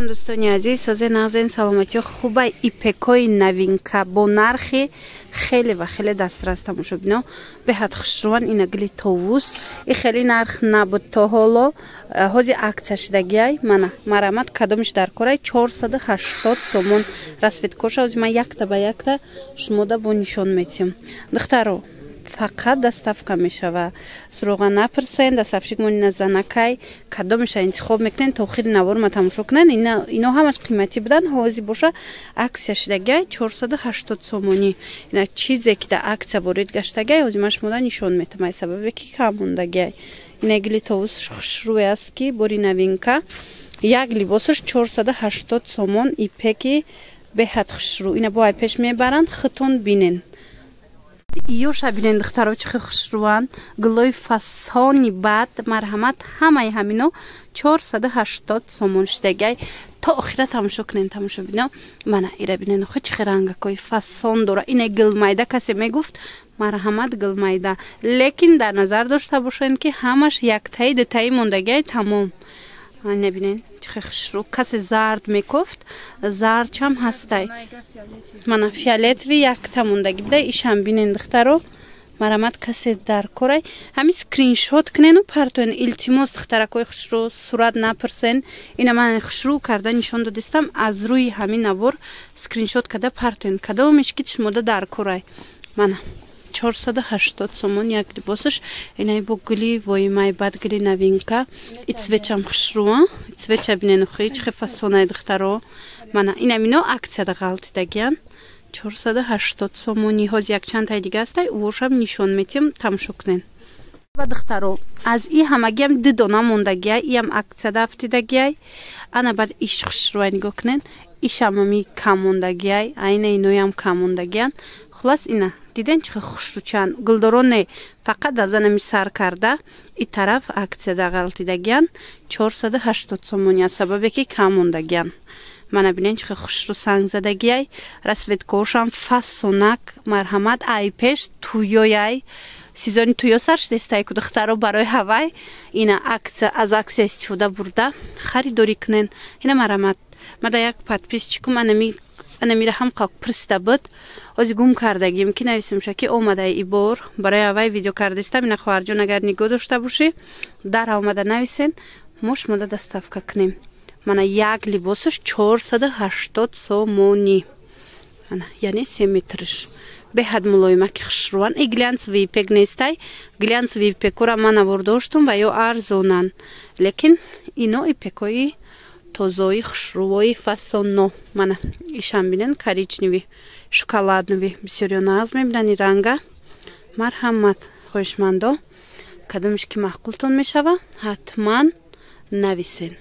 алейкум дӯстони азиз, созе нағзен саломатиё хуба ипекои новинка бо нархи хеле ва хеле дастрас тамошобино беҳад хушруван ина гили товус и хели нарх набуд то ҳоло ҳози акция шидагиай мана марамат кадомиш дар корай 480 сомон расветкоша ҳози ман якта ба якта шумода бо нишон метиҳам духтаро фақат доставка мешава суроға напирсен доставщик монина занакай кадомиша интихоб мекунен то охири навор ма тамошо кунен ино ҳамаш қиматӣ будан ҳози боша аксия шидагай 480 сомонӣ ина чизе ки да аксия ворид гаштагай ҳози ман шумода нишон метамай сабабе ки кам мондагай ина гили товус хушрӯе аст ки бори новинка як либосаш 480 сомон ипеки беҳад хушрӯ ина бо ай пеш мебаранд хитон бинен ёша бинен духтаро чихе хушрӯан гилои фасони бад марҳамат ҳамаи ҳамино 480 сомон шидагай то охира тамошо кунен тамошо бино мана ира бинен охи чихе рангакои фасон дора ина гилмайда касе мегуфт марҳамат гилмайда лекин дар назар дошта бошед ки ҳамаш яктаи дитаи мондагай тамом набинен чихе хушрӯ касе зард мекуфт зардчам ҳастай мана фиолетови якта мондаги бидай ишам бинен духтаро марамат касе дар корай ҳами скриншот кунену партоен илтимос духтаракои хушрӯ сурат напирсен ина ман хушрӯ карда нишон додистам аз рӯи ҳамин навор скриншот карда партоен кадомиш ки шумода дар корай мана 480 сомон як либосаш инай бо гули воимай бад гули новинка и цвечам хушрӯа цвеча бинен охи чихе фасонай духтаро мана ина мино аксияда ғалтидагиян 480 сомони ҳоз якчантай дига астай увошам нишон метиҳам тамошо кунен ва духтаро аз и ҳамагиам ду дона мондагиай иам аксияда афтидагиай ана баъд иш хушрӯай нигоҳ кунен ишамами кам мондагиай айна иноям кам мондагиян хулас ина диден чихе хушрӯчан гулдороне фақат азанами сар карда и тараф аксияда ғалтидагиян 480 сомони аз сабабе ки кам мондагиян мана бинен чихе хушрӯ санг задагиай расветкошам фасонак марҳамат ай пеш туёяй сезони туё сар шидестай ку духтаро барои ҳавай ина аксия аз аксия истифода бурда харидорӣ кунен ина марамат мада як подписчикум анамираҳам қак присда буд ози гум кардагим ки нависимша ки омадай и бор барои ҳавай видео кардистам ина хоҳарҷон агар нигоҳ дошта бошӣ дар омада нависен мо шумода доставка кунем мана як либосаш 480 сомонӣ ана яъне 3 метрш беҳад мулоимаки хушрӯан и глянцевии ипек нестай глянцевии ипекора ман навор доштум ва ё арзонан лекин ино ипекои тозои хушрӯои фасонно мана ишам бинен коричневи шоколаднови бисёриё нағз мебинани ранга марҳамат хоҳишмандо кадомиш ки маъқултон мешава ҳатман нависен